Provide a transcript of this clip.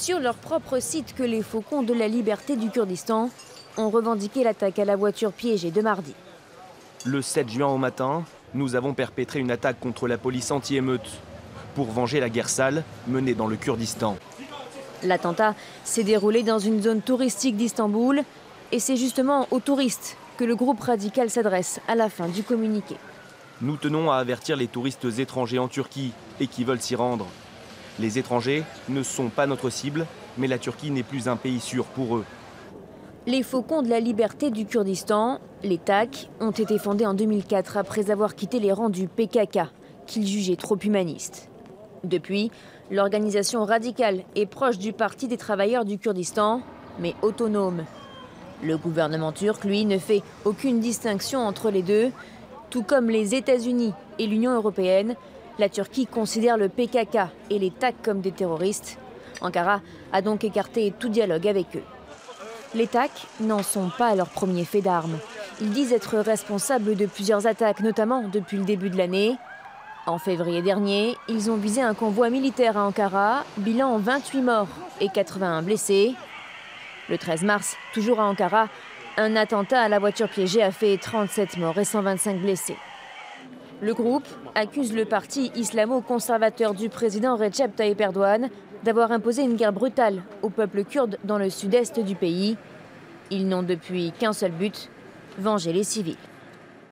sur leur propre site que les Faucons de la Liberté du Kurdistan ont revendiqué l'attaque à la voiture piégée de mardi. Le 7 juin au matin, nous avons perpétré une attaque contre la police anti-émeute pour venger la guerre sale menée dans le Kurdistan. L'attentat s'est déroulé dans une zone touristique d'Istanbul et c'est justement aux touristes que le groupe radical s'adresse à la fin du communiqué. Nous tenons à avertir les touristes étrangers en Turquie et qui veulent s'y rendre. Les étrangers ne sont pas notre cible, mais la Turquie n'est plus un pays sûr pour eux. Les Faucons de la Liberté du Kurdistan, les TAK, ont été fondés en 2004 après avoir quitté les rangs du PKK, qu'ils jugeaient trop humanistes. Depuis, l'organisation radicale est proche du Parti des travailleurs du Kurdistan, mais autonome. Le gouvernement turc, lui, ne fait aucune distinction entre les deux. Tout comme les États-Unis et l'Union européenne, la Turquie considère le PKK et les TAK comme des terroristes. Ankara a donc écarté tout dialogue avec eux. Les TAK n'en sont pas à leur premier fait d'armes. Ils disent être responsables de plusieurs attaques, notamment depuis le début de l'année. En février dernier, ils ont visé un convoi militaire à Ankara, bilan 28 morts et 81 blessés. Le 13 mars, toujours à Ankara, un attentat à la voiture piégée a fait 37 morts et 125 blessés. Le groupe accuse le parti islamo-conservateur du président Recep Tayyip Erdogan d'avoir imposé une guerre brutale au peuple kurde dans le sud-est du pays. Ils n'ont depuis qu'un seul but, venger les civils.